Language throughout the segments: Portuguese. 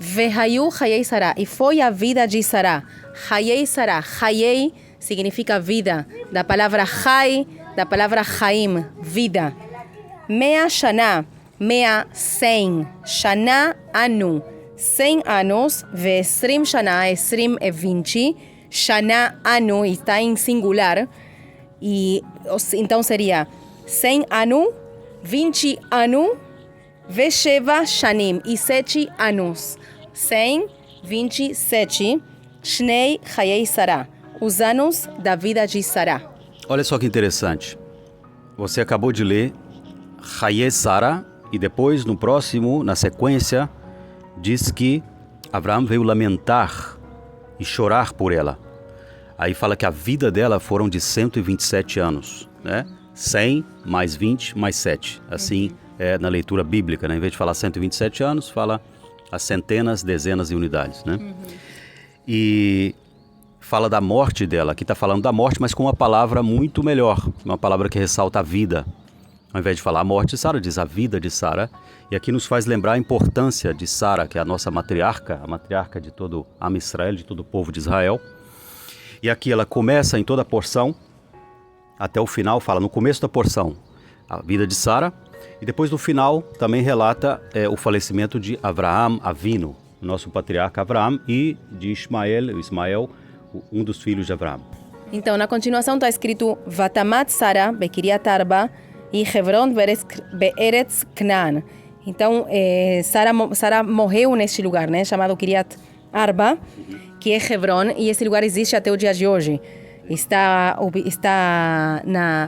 Vehayu Hayei Sará. E foi a vida de Sará. Hayei Sará. Hayei significa vida. Da palavra Hay, da palavra Haim, vida. Mea Shana. Mea 100. Shana Anu. 100 anos. Ve'esrim Shana. Esrim é 20. Shana Anu está em singular. E então seria 100 anu, 20 anu, Vesheva Shanim, e 7 anos. 100, 27, Shnei Hayei Sará, os anos da vida de Sará. Olha só que interessante. Você acabou de ler Hayei Sará e depois, no próximo, na sequência, diz que Abraão veio lamentar e chorar por ela. Aí fala que a vida dela foram de 127 anos, né? 100 mais 20 mais 7. Assim é na leitura bíblica, né? Em vez de falar 127 anos, fala as centenas, dezenas e unidades, né? E fala da morte dela. Aqui está falando da morte, mas com uma palavra muito melhor. Uma palavra que ressalta a vida. Ao invés de falar a morte de Sara, diz a vida de Sara. E aqui nos faz lembrar a importância de Sara, que é a nossa matriarca, a matriarca de todo Am Israel, de todo o povo de Israel. E aqui ela começa em toda a porção, até o final, fala no começo da porção, a vida de Sara, e depois no final também relata o falecimento de Avraham Avinu, nosso patriarca Avraham, e de Ismael, um dos filhos de Avraham. Então, na continuação está escrito Vatamat Sara Bekiriat Arba e Hebron Be'eretz Canaan. Então, Sara morreu neste lugar, né, chamado Kiriat Arba, que é Hebron, e esse lugar existe até o dia de hoje. Está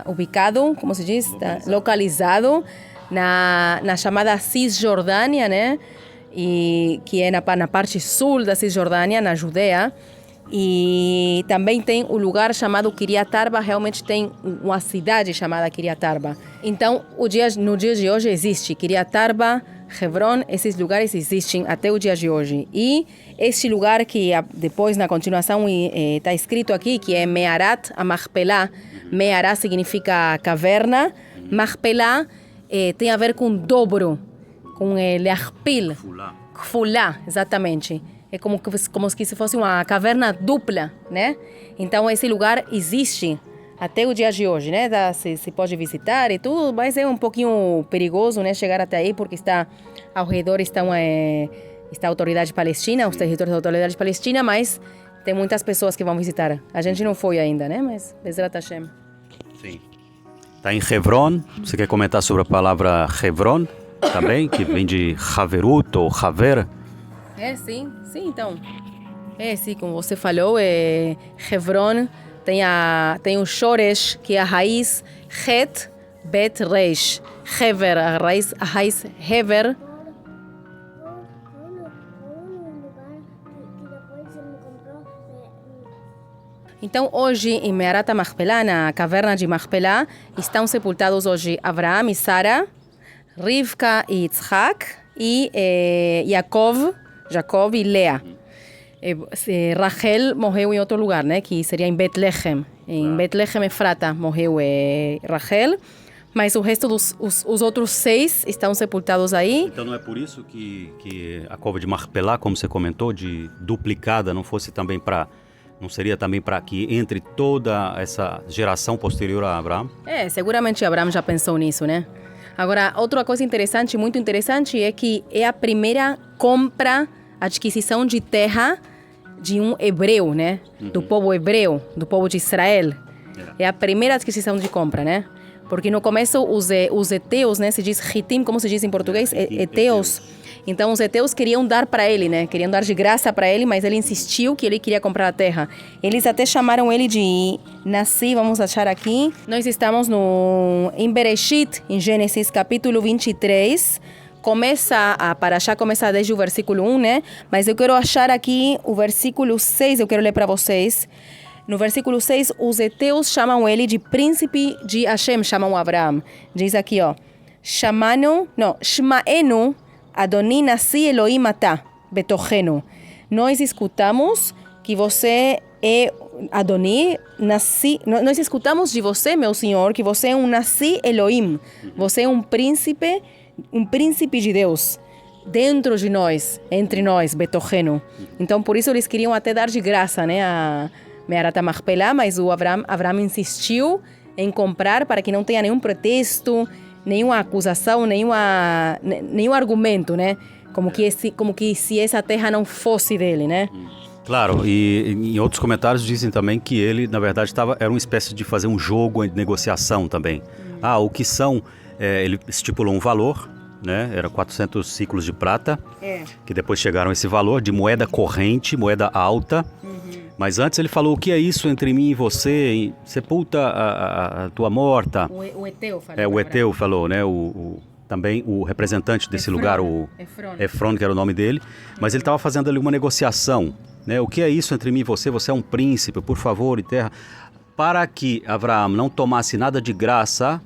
ubicado, como se diz? Localizado na chamada Cisjordânia, né? E que é na parte sul da Cisjordânia, na Judeia. E também tem o lugar chamado Kiriat Arba, realmente tem uma cidade chamada Kiriat Arba. Então, no dia de hoje existe Kiriat Arba, Hebron, esses lugares existem até o dia de hoje. E este lugar que depois, na continuação, está escrito aqui, que é Me'arat HaMachpelah. Me'ará significa caverna. Machpelah tem a ver com dobro, com leachpil. Kfulá, exatamente. É como se fosse uma caverna dupla, né? Então, esse lugar existe até o dia de hoje, né? Se pode visitar e tudo, mas é um pouquinho perigoso, né? Chegar até aí, porque ao redor está a autoridade palestina, os territórios da autoridade palestina, mas tem muitas pessoas que vão visitar. A gente não foi ainda, né? Mas Bezrat Hashem. Sim. Está em Hebron. Você quer comentar sobre a palavra Hebron também, que vem de Haverut ou Haver? Sim, então. Sim, como você falou, Hebron tem o Shoresh, que é a raiz Het, Bet, Reish. Hever, a raiz Hever. Então, hoje, em Me'arat HaMachpelah, na caverna de Machpelah, estão sepultados hoje Avraham e Sara, Rivka e Yitzhak, e Jacob e Lea. Rachel morreu em outro lugar, né? Que seria em Betlehem. Em Betlehem, Efrata, morreu Rachel. Mas o resto os outros 6 estão sepultados aí. Então não é por isso que a cova de Machpelah, como você comentou, de duplicada, não seria também para que entre toda essa geração posterior a Abraão? Seguramente Abraão já pensou nisso, né? Agora, outra coisa interessante, muito interessante, é que é a primeira adquisição de terra de um hebreu, né? Do povo hebreu, do povo de Israel. É a primeira adquisição de compra, né? Porque no começo os heteus, né? Se diz Hitim, como se diz em português? Heteus. Então os heteus queriam dar para ele, né? Queriam dar de graça para ele, mas ele insistiu que ele queria comprar a terra. Eles até chamaram ele de Nasci, vamos achar aqui. Nós estamos em Bereshit, em Gênesis, capítulo 23. A Parashá começa desde o versículo 1, né? Mas eu quero achar aqui o versículo 6, eu quero ler para vocês. No versículo 6, os heteus chamam ele de príncipe de Hashem, chamam Abraão. Diz aqui, ó. Shmaenu Adoni Nasi Elohim Atá Betochenu. Nós escutamos que você é Adoni, nós escutamos de você, meu Senhor, que você é um Nasi Elohim. Você é um príncipe de Deus dentro de nós, entre nós, Betogenu. Então, por isso eles queriam até dar de graça, né, a Me'arat HaMachpelah, mas o Avraham insistiu em comprar para que não tenha nenhum pretexto, nenhuma acusação, nenhum argumento, né? Como que se essa terra não fosse dele, né? Claro, e em outros comentários dizem também que ele, na verdade, era uma espécie de fazer um jogo de negociação também. O que são, ele estipulou um valor, né? Era 400 ciclos de prata, que depois chegaram a esse valor de moeda corrente, moeda alta. Mas antes ele falou, o que é isso entre mim e você? Sepulta a tua morta. O Eteu falou. O Eteu falou, né? Também o representante desse lugar, o Efron, que era o nome dele. Mas ele estava fazendo ali uma negociação, né? O que é isso entre mim e você? Você é um príncipe, por favor, e terra. Para que Avraham não tomasse nada de graça,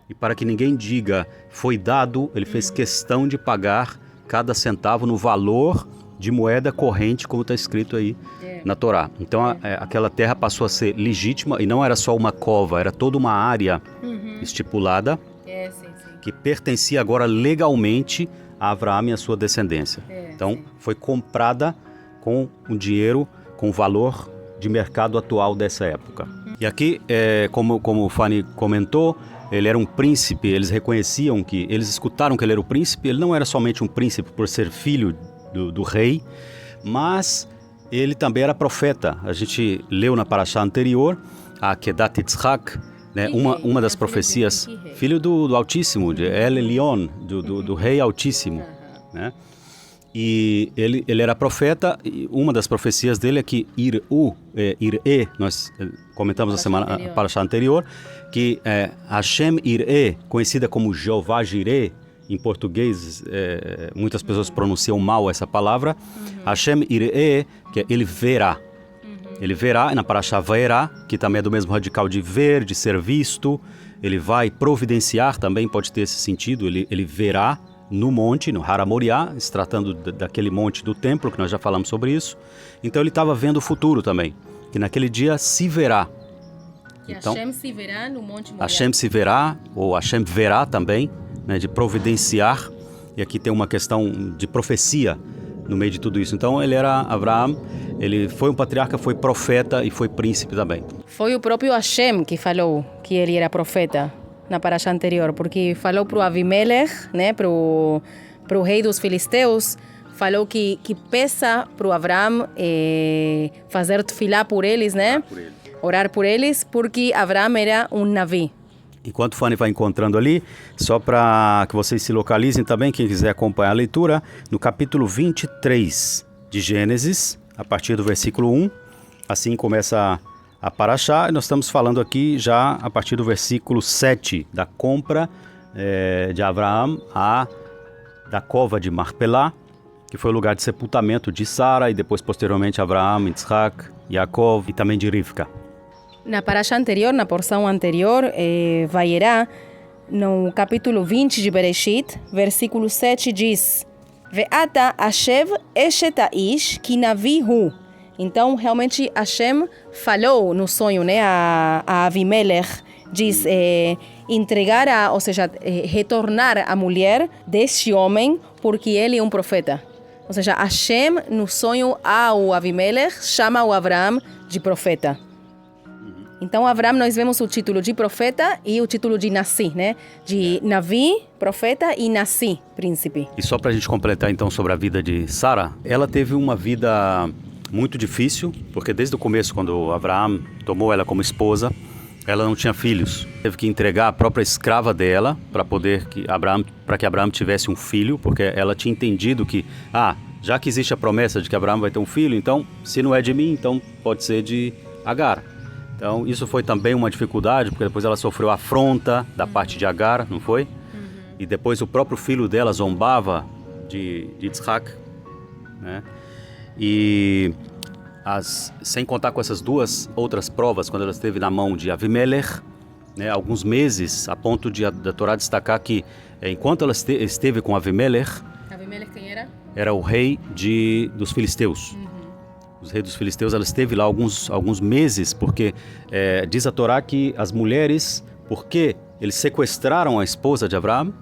e para que ninguém diga, foi dado, ele fez questão de pagar cada centavo no valor de moeda corrente, como está escrito aí na Torá. Então aquela terra passou a ser legítima e não era só uma cova, era toda uma área estipulada que pertencia agora legalmente a Avraham e a sua descendência. Então foi comprada com um dinheiro, com o valor de mercado atual dessa época. E aqui, como o Fanny comentou, ele era um príncipe, eles reconheciam que, eles escutaram que ele era o príncipe, ele não era somente um príncipe por ser filho do rei, mas ele também era profeta. A gente leu na paraxá anterior, a Kedat Yitzhak, né, uma das profecias, filho do Altíssimo, de El Elyon, do Rei Altíssimo, né? E ele era profeta, e uma das profecias dele é que Ir'e, nós comentamos na semana paraxá anterior, que Hashem Ir'e, conhecida como Jeová Jireh, em português, muitas pessoas pronunciam mal essa palavra. Hashem Ir'e, que é ele verá. Ele verá, na paraxá Vaerá, que também é do mesmo radical de ver, de ser visto. Ele vai providenciar, também pode ter esse sentido. Ele verá no monte, no Har HaMoriah, se tratando daquele monte do templo, que nós já falamos sobre isso. Então ele estava vendo o futuro também, que naquele dia se verá. Que então, Hashem se verá no Monte Moriá. Hashem se verá, ou Hashem verá também, né, de providenciar. E aqui tem uma questão de profecia no meio de tudo isso. Então ele era Avraham, ele foi um patriarca, foi profeta e foi príncipe também. Foi o próprio Hashem que falou que ele era profeta na paraxá anterior, porque falou para o Avimelech, né, para o rei dos filisteus, falou que pesa para o Avraham fazer tefilá por eles, né? Orar por eles, porque Avraham era um navi. Enquanto o Fanny vai encontrando ali, só para que vocês se localizem também, quem quiser acompanhar a leitura, no capítulo 23 de Gênesis, a partir do versículo 1, assim começa a paraxá, e nós estamos falando aqui já a partir do versículo 7, da compra de Avraham da cova de Marpelá, que foi o lugar de sepultamento de Sara, e depois posteriormente Avraham, Yitzhak, Yaakov e também de Rivka. Na paraxá anterior, na porção anterior, Vaierá, no capítulo 20 de Bereshit, versículo 7 diz: Ve'ata ashev eshet ha'ish ki navi hu. Então, realmente, Hashem falou no sonho, né, a Avimelech, diz entregar, ou seja, retornar a mulher deste homem, porque ele é um profeta. Ou seja, Hashem, no sonho ao Avimelech, chama o Avraham de profeta. Então, Avraham, nós vemos o título de profeta e o título de Nassi, né? De Navi, profeta, e Nassi, príncipe. E só para a gente completar, então, sobre a vida de Sara, ela teve uma vida muito difícil, porque desde o começo, quando Avraham tomou ela como esposa, ela não tinha filhos. Teve que entregar a própria escrava dela para que Abraham tivesse um filho, porque ela tinha entendido que, já que existe a promessa de que Abraham vai ter um filho, então, se não é de mim, então pode ser de Agar. Então, isso foi também uma dificuldade, porque depois ela sofreu afronta da parte de Agar, não foi? E depois o próprio filho dela zombava de Yitzhak, né? E sem contar com essas duas outras provas, quando ela esteve na mão de Avimelech, né, alguns meses, a ponto da Torá destacar que, enquanto ela esteve com Avimelech, quem era? Era o rei dos filisteus. Os reis dos filisteus, ela esteve lá alguns meses, porque diz a Torá que as mulheres, porque eles sequestraram a esposa de Abraão,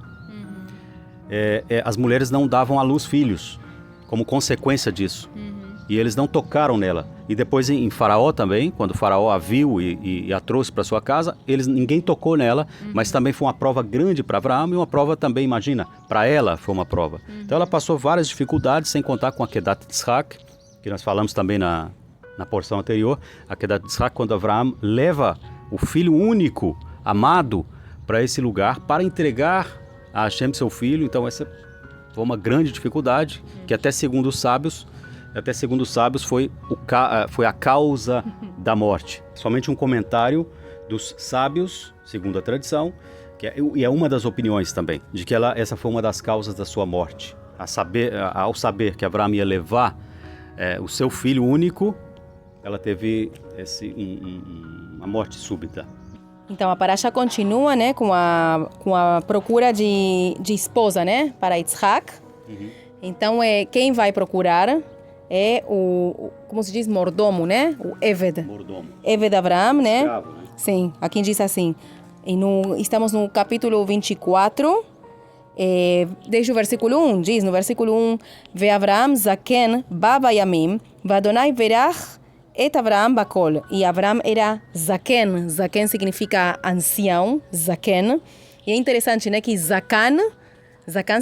as mulheres não davam à luz filhos, como consequência disso. E eles não tocaram nela. E depois em Faraó também, quando o Faraó a viu e a trouxe para sua casa, ninguém tocou nela, mas também foi uma prova grande para Abraão e uma prova também, imagina, para ela foi uma prova. Então ela passou várias dificuldades, sem contar com a Akedat Yitzhak, que nós falamos também na porção anterior. A Akedat Yitzhak, quando Abraão leva o filho único, amado, para esse lugar, para entregar a Hashem seu filho. Então essa foi uma grande dificuldade, que até segundo os sábios foi a causa da morte. Somente um comentário dos sábios, segundo a tradição, e é uma das opiniões também, de que essa foi uma das causas da sua morte. Ao saber que Abraão ia levar o seu filho único, ela teve uma morte súbita. Então a parasha continua, né, com a procura de esposa, né, para Yitzhak. Então quem vai procurar é como se diz, mordomo, né? O Eved. Mordomo. Eved Abraham, né? Escravo, né? Sim, aqui diz assim. Estamos no capítulo 24, desde o versículo 1, diz no versículo 1, Ve Abraham zaken baba yamim, vadonai verach et Abraham bakol. E Abraham era zaken. Zaken significa ancião, zaken. E é interessante, né, que zakan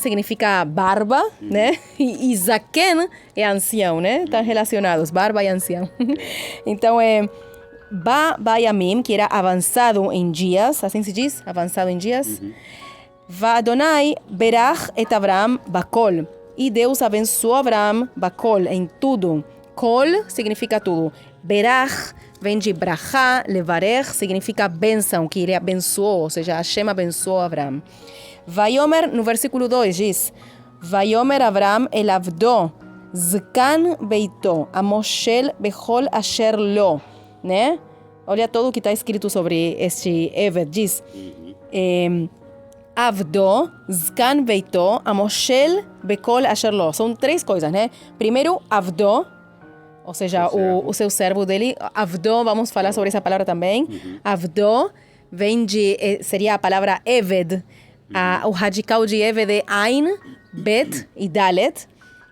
significa barba, né? E zaken é ancião, né? Estão relacionados, barba e ancião. Então, Bayamim, que era avançado em dias, assim se diz? Avançado em dias. Vadonai berach et Abraham bakol. E Deus abençoou Abraham bakol, em tudo. Kol significa tudo. Berach vem de brachá, levarech significa bênção, que ele abençoou, ou seja, Hashem abençoou Abraham. Vayomer, no versículo 2, diz: Vayomer Abraham el avdo, zkan beito, amoshel bechol asher lo. Né? Olha tudo o que está escrito sobre este Eved. Diz: avdo, zkan beito, amoshel bechol asher lo. São três coisas, né? Primeiro, avdo, ou seja, o seu servo dele. Avdo, vamos falar sobre essa palavra também. Avdo vem seria a palavra Eved. O radical de Eved é Ain, Bet e Dalet,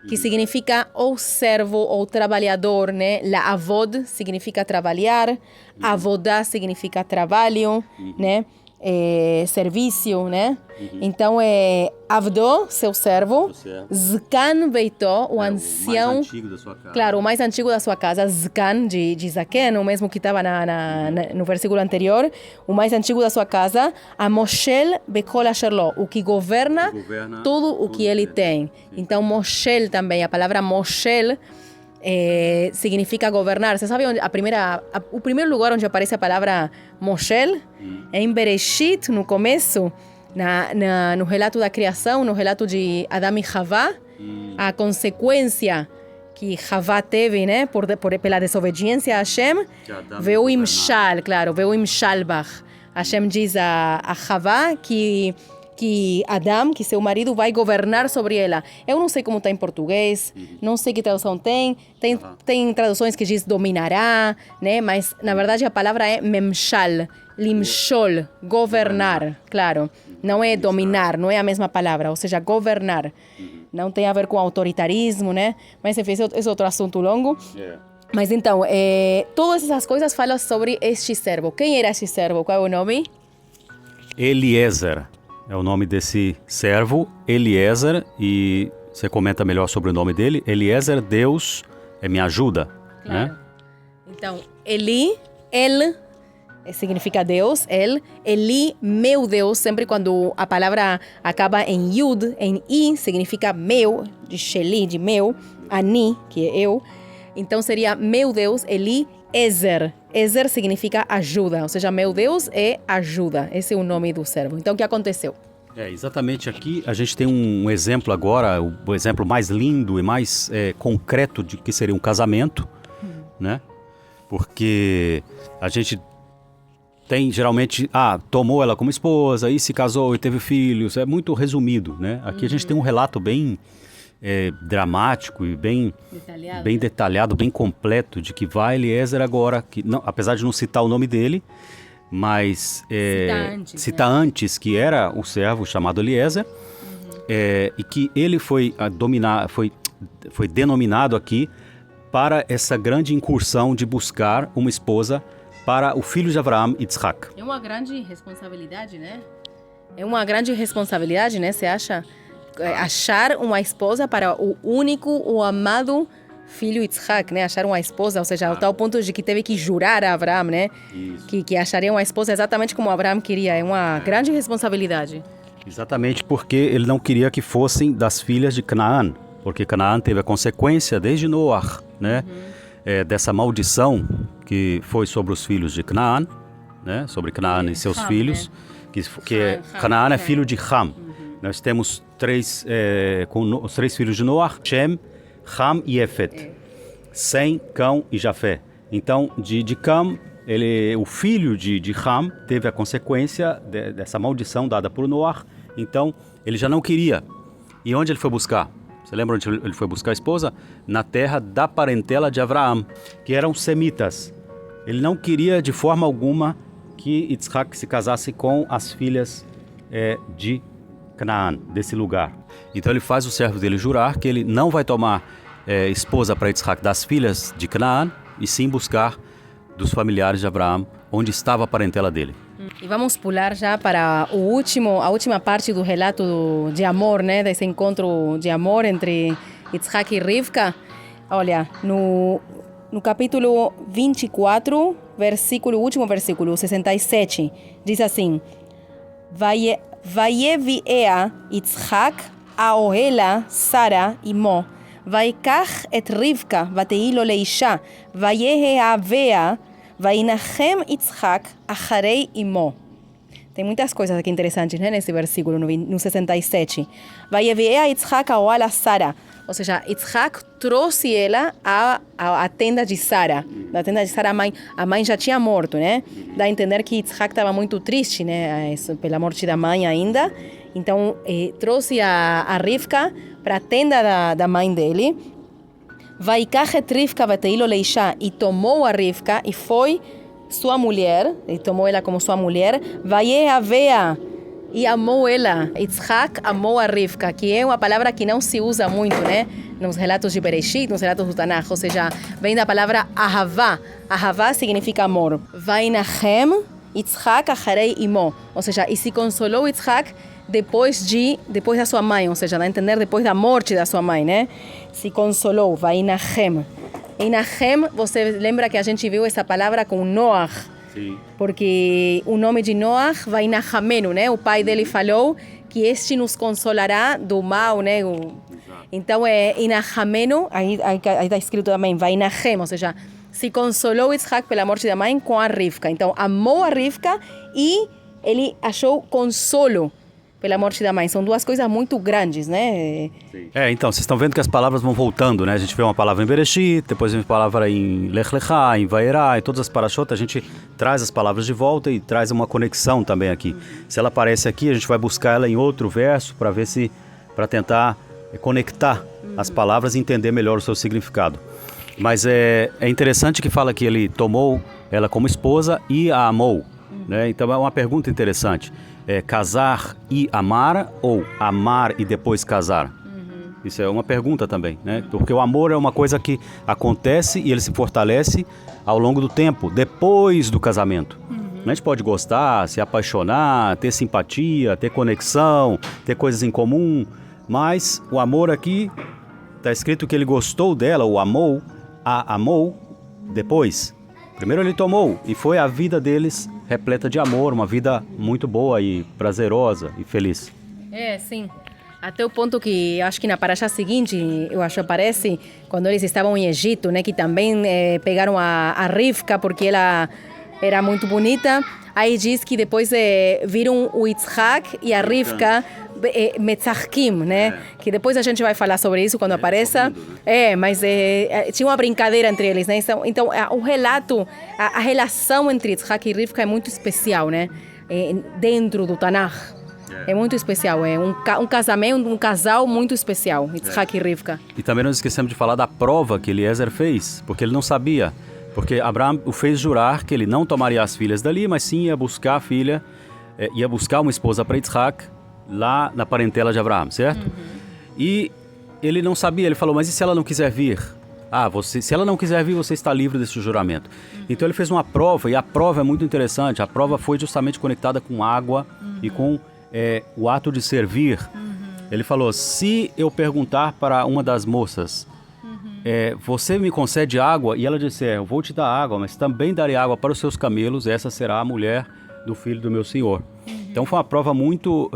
que significa ou servo ou trabalhador, né? La avod significa trabalhar, avodá significa trabalho, né? Serviço, né? Então, avdo, seu servo, zkan beito, o ancião, mais antigo da sua casa. Claro, o mais antigo da sua casa, zkan, de zaken, o mesmo que estava no versículo anterior, o mais antigo da sua casa, a moshel bekol asher lo, o que governa tudo o que ele tem. Então, moshel também, a palavra moshel, significa governar. Você sabe onde o primeiro lugar onde aparece a palavra Moshel? É em Bereshit, no começo, no relato da criação, no relato de Adão e Havá, a consequência que Havá teve, né, pela desobediência a Hashem, veio o Imshal, claro, veio o Imshalbach. Hashem diz a Havá que Adão, que seu marido, vai governar sobre ela. Eu não sei como está em português, não sei que tradução tem. Tem traduções que diz dominará, né? Mas, na verdade, a palavra é memshal, limshol, governar, claro. Não é dominar, não é a mesma palavra, ou seja, governar. Não tem a ver com autoritarismo, né? Mas, enfim, esse é outro assunto longo. Mas, então, todas essas coisas falam sobre este servo. Quem era este servo? Qual é o nome? Eliezer. É o nome desse servo, Eliezer, e você comenta melhor sobre o nome dele. Eliezer, Deus me ajuda, claro. Né? Então, El significa Deus, Eli, meu Deus, sempre quando a palavra acaba em Yud, em I, significa meu, de Sheli, de meu, Ani, que é eu. Então seria meu Deus, Eli, Ezer. Ezer significa ajuda, ou seja, meu Deus é ajuda. Esse é o nome do servo. Então, o que aconteceu? Exatamente aqui a gente tem um exemplo agora, o exemplo mais lindo e mais concreto de que seria um casamento, né? Porque a gente tem geralmente, tomou ela como esposa, e se casou e teve filhos, é muito resumido, né? Aqui a gente tem um relato bem dramático e bem detalhado, bem completo, de que vai Eliezer agora, que não, apesar de não citar o nome dele, mas cita antes que era o servo chamado Eliezer, e que ele foi denominado aqui para essa grande incursão de buscar uma esposa para o filho de Abraão, Yitzhak. É uma grande responsabilidade, né? É uma grande responsabilidade, né? Você acha? Achar uma esposa para o único, o amado filho Yitzhak, né? Achar uma esposa, ou seja, ao tal ponto de que teve que jurar a Abraão, né? Que acharia uma esposa exatamente como Abraão queria. É uma grande responsabilidade. Exatamente porque ele não queria que fossem das filhas de Canaã, porque Canaã teve a consequência desde Noar, né? Dessa maldição que foi sobre os filhos de Canaã, né? Sobre Canaã e seus filhos, né? Canaã é filho de Ham. Nós temos os três filhos de Noar, Shem, Ham e Efet. Sem, Cão e Jafé. Então, de Cam, o filho de Ham teve a consequência dessa maldição dada por Noar. Então, ele já não queria. E onde ele foi buscar? Você lembra onde ele foi buscar a esposa? Na terra da parentela de Abraão, que eram semitas. Ele não queria de forma alguma que Yitzhak se casasse com as filhas de Canaã, desse lugar. Então ele faz o servo dele jurar que ele não vai tomar esposa para Yitzhak das filhas de Canaã, e sim buscar dos familiares de Abraão, onde estava a parentela dele. E vamos pular já para a última parte do relato de amor, né? Desse encontro de amor entre Yitzhak e Rivka. Olha, no capítulo 24, último versículo, 67, diz assim: Vayeviea Yitzhak האוהלה שרה אמו, ויקח את רבקה ותהי לו לאישה, ויאהביה, וינחם יצחק אחרי אמו. Tem muitas coisas aqui interessantes, né, nesse versículo, no 67. Vayeviea Yitzhak האוהלה Sara. Ou seja, Yitzhak trouxe ela à tenda de Sara. Da tenda de Sara, a mãe já tinha morto, né? Dá a entender que Yitzhak estava muito triste, né? Pela morte da mãe ainda. Então, trouxe a Rivka para a tenda da mãe dele. Vaikach et Rivka vatei lo leisha. E tomou a Rivka e foi sua mulher. E tomou ela como sua mulher. Vayehavea. E amou ela. Yitzhak amou a Rivka, que é uma palavra que não se usa muito, né? Nos relatos de Bereshit, nos relatos do Tanakh. Ou seja, vem da palavra ahavá. Ahavá significa amor. Vainachem Yitzhak acharei imo. Ou seja, e se consolou Yitzhak depois da sua mãe. Ou seja, dá a entender depois da morte da sua mãe, né? Se consolou. Vainachem. Inachem, você lembra que a gente viu essa palavra com Noach? Sim. Porque o nome de Noach vai Nahamenu, né? O pai dele falou que este nos consolará do mal, né? Então é Inahamenu, aí está escrito também, vai Nahem, ou seja, se consolou Yitzhak pela morte da mãe com a Rivka. Então amou a Rivka e ele achou consolo pela morte da mãe. São duas coisas muito grandes, né? Sim. Então, vocês estão vendo que as palavras vão voltando, né? A gente vê uma palavra em Bereshit, depois vem uma palavra em Lech Lecha, em Vaerá, em todas as parashot, a gente traz as palavras de volta e traz uma conexão também aqui. Se ela aparece aqui, a gente vai buscar ela em outro verso para tentar conectar as palavras e entender melhor o seu significado. Mas é interessante que fala que ele tomou ela como esposa e a amou, né? Então é uma pergunta interessante. Casar e amar ou amar e depois casar? Isso é uma pergunta também, né? Porque o amor é uma coisa que acontece e ele se fortalece ao longo do tempo, depois do casamento. A gente pode gostar, se apaixonar, ter simpatia, ter conexão, ter coisas em comum, mas o amor aqui, está escrito que ele gostou dela, ou amou, a amou depois. Primeiro ele tomou e foi a vida deles repleta de amor, uma vida muito boa e prazerosa e feliz. Sim. Até o ponto que acho que na paraxá seguinte, eu acho que aparece quando eles estavam em Egito, né, que também pegaram a Rivka porque ela era muito bonita. Aí diz que depois viram o Yitzhak e a Rivka metzachkim, né? Que depois a gente vai falar sobre isso quando apareça. Mas tinha uma brincadeira entre eles, né? Então o relato, a relação entre Yitzhak e Rivka é muito especial, né? Dentro do Tanakh. É muito especial, é um casamento, um casal muito especial, Yitzhak e Rivka. E também não esquecemos de falar da prova que Eliezer fez, porque ele não sabia. Porque Abraão o fez jurar que ele não tomaria as filhas dali, mas sim ia buscar a filha, ia buscar uma esposa para Yitzhak lá na parentela de Abraão, certo? E ele não sabia, ele falou, mas e se ela não quiser vir? Se ela não quiser vir, você está livre desse juramento. Então ele fez uma prova, e a prova é muito interessante. A prova foi justamente conectada com água e com o ato de servir. Ele falou, se eu perguntar para uma das moças, você me concede água? E ela disser, eu vou te dar água, mas também darei água para os seus camelos, essa será a mulher do filho do meu senhor. Então foi uma prova muito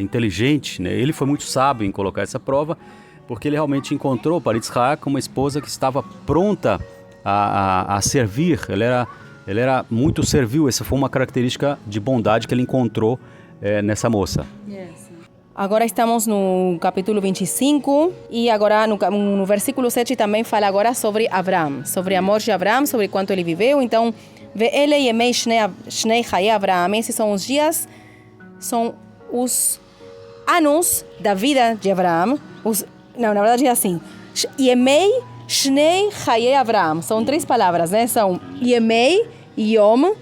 inteligente, né? Ele foi muito sábio em colocar essa prova, porque ele realmente encontrou para Yitzhak uma esposa que estava pronta a servir. Ele era muito servil. Essa foi uma característica de bondade que ele encontrou nessa moça. Agora estamos no capítulo 25 e agora no versículo 7 também fala agora sobre Abraão, sobre a morte de Abraão, sobre quanto ele viveu. Então, Ve'ele yemei shnei chayei Abraão, esses são os dias, são os anos da vida de Abraão. Na verdade é assim, Yemei Shnei Chayei Avraham. São três palavras, né? São Yemei, Yom,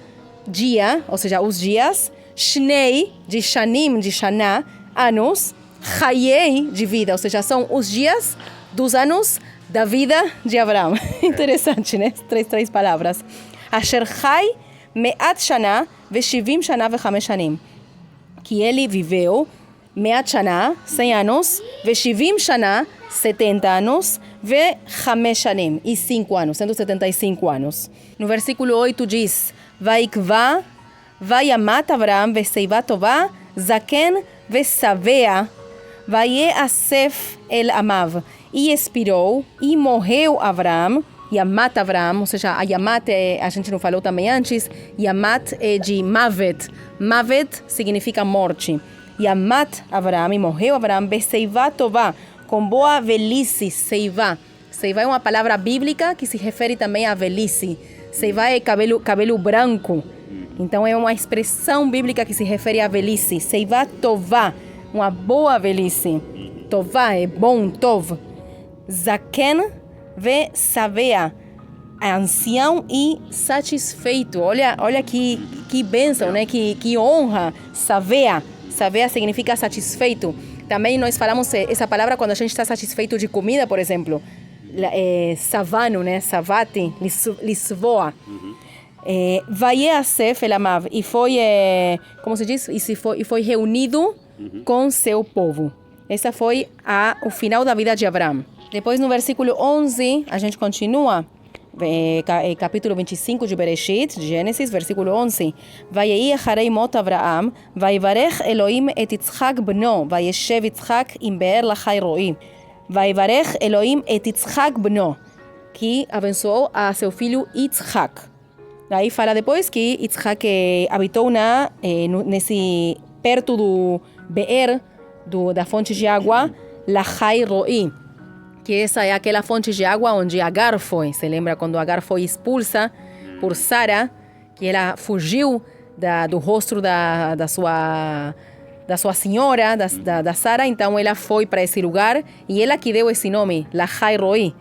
dia, ou seja, os dias. Shnei, de Shanim, de Shana, anos. Chayei, de vida, ou seja, são os dias dos anos da vida de Abraão. Interessante, né? Três palavras. Asher Chai Me'at Shana Veshivim Shana Vechamesh Shanim. Que ele viveu Me'at Shana, 100 anos, Veshivim Shana, 70 anos, Vechamesh Shanim, e 5 anos, 175 anos. No versículo 8 diz, Vaikva, Vayamat Avraham, Veseiva Tová, Zaken, Vesavea, Vayeasef el Amav, e expirou, e morreu Avraham, Yamat Avraham, ou seja, a Yamat, a gente não falou também antes, Yamat é de Mavet. Mavet significa morte. Yamat Avraham, e morreu Avraham, Beseiva Tová, com boa velhice, Seiva. Seiva é uma palavra bíblica que se refere também à velhice. Seiva é cabelo branco. Então é uma expressão bíblica que se refere à velhice. Seiva Tová, uma boa velhice. Tová é bom, Tov. Zaken ve Savea, ancião e satisfeito. Olha que bênção, né? Que honra. Savea. Savea significa satisfeito. Também nós falamos essa palavra quando a gente está satisfeito de comida, por exemplo. Savano, né? Savate, lisvoa. Vayeasef el Amav, e foi, como se diz? E foi reunido com seu povo. Essa foi o final da vida de Abraão. Depois, no versículo 11, a gente continua. Capítulo 25 de Bereshit, de Gênesis, versículo 11. Vayei acharei mot Avraham, vaivarech Elohim et Yitzchak bno, vayeshev Yitzchak im be'er lachai roi. Vaivarech Elohim et Yitzchak bno, que abençoou a seu filho Yitzchak. Daí fala depois que Yitzchak habitou perto do be'er, da fonte de água, lachai roi. Que essa é aquela fonte de água onde Agar foi. Você lembra quando Agar foi expulsa por Sara, que ela fugiu do rosto da sua senhora, da Sara, então ela foi para esse lugar e ela que deu esse nome, Lachai Roi,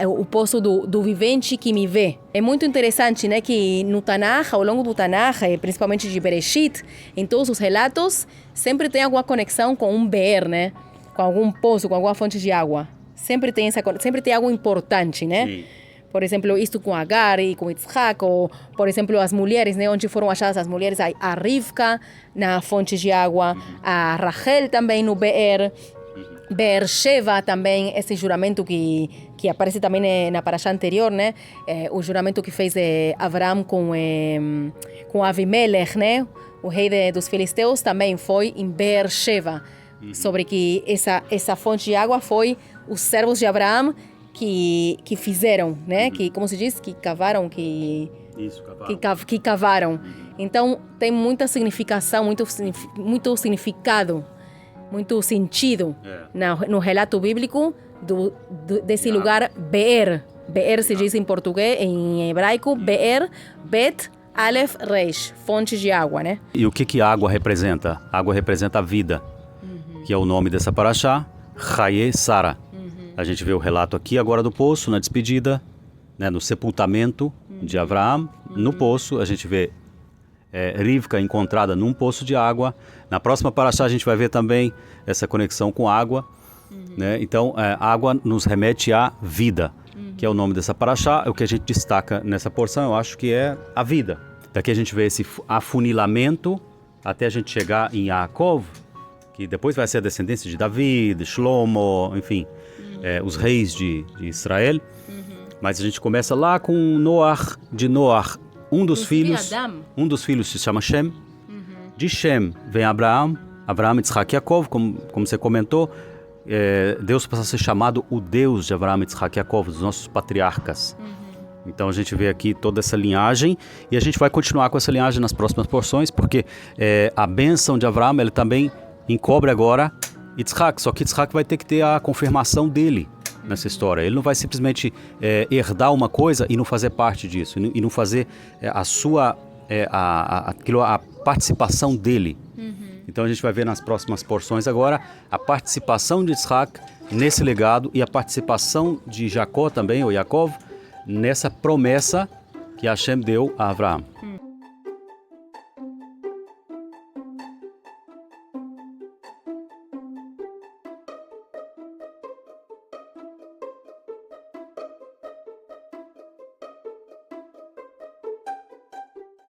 o poço do vivente que me vê. É muito interessante, né, que no Tanakh, ao longo do Tanakh, principalmente de Bereshit, em todos os relatos, sempre tem alguma conexão com um be'er, né? Com algum poço, com alguma fonte de água. Sempre tem algo importante, né? Sim. Por exemplo, isto com Agar e com Yitzhak, ou, por exemplo, as mulheres, né? Onde foram achadas as mulheres, a Rivka na fonte de água, a Rachel também no Be'er, Be'er-Sheva também, esse juramento que aparece também na parashá anterior, né? O juramento que fez Avraham com Avimelech, né? O rei dos filisteus também foi em Be'er-Sheva. Sobre que essa fonte de água foi os servos de Abraão que fizeram, né? Que, como se diz? Que cavaram, que cavaram. Então, tem muita significação, muito significado, muito sentido no relato bíblico desse lugar Be'er. Be'er se diz em português, em hebraico, Be'er, Bet, Aleph, Reish, fonte de água, né? E o que água representa? Água representa a vida. Que é o nome dessa paraxá, Chayei Sara. A gente vê o relato aqui agora do poço, na despedida, né, no sepultamento de Avraham. No poço, a gente vê Rivka encontrada num poço de água. Na próxima paraxá a gente vai ver também essa conexão com água. Né? Então, água nos remete à vida, que é o nome dessa paraxá. O que a gente destaca nessa porção, eu acho que é a vida. Daqui a gente vê esse afunilamento até a gente chegar em Yaakov, que depois vai ser a descendência de Davi, de Shlomo, enfim, os reis de Israel. Mas a gente começa lá com Noach, de Noach. Um dos filhos se chama Shem. De Shem vem Abraão, Yitzhak e Yaakov, como você comentou. Deus passa a ser chamado o Deus de Abraão, Yitzhak e Yaakov, dos nossos patriarcas. Então a gente vê aqui toda essa linhagem e a gente vai continuar com essa linhagem nas próximas porções, porque a bênção de Abraão, ele também encobre agora Yitzhak, só que Yitzhak vai ter que ter a confirmação dele nessa história. Ele não vai simplesmente herdar uma coisa e não fazer parte disso, e não fazer a sua a participação dele. Então a gente vai ver nas próximas porções agora a participação de Yitzhak nesse legado e a participação de Jacó também, ou Yaakov, nessa promessa que Hashem deu a Abraão.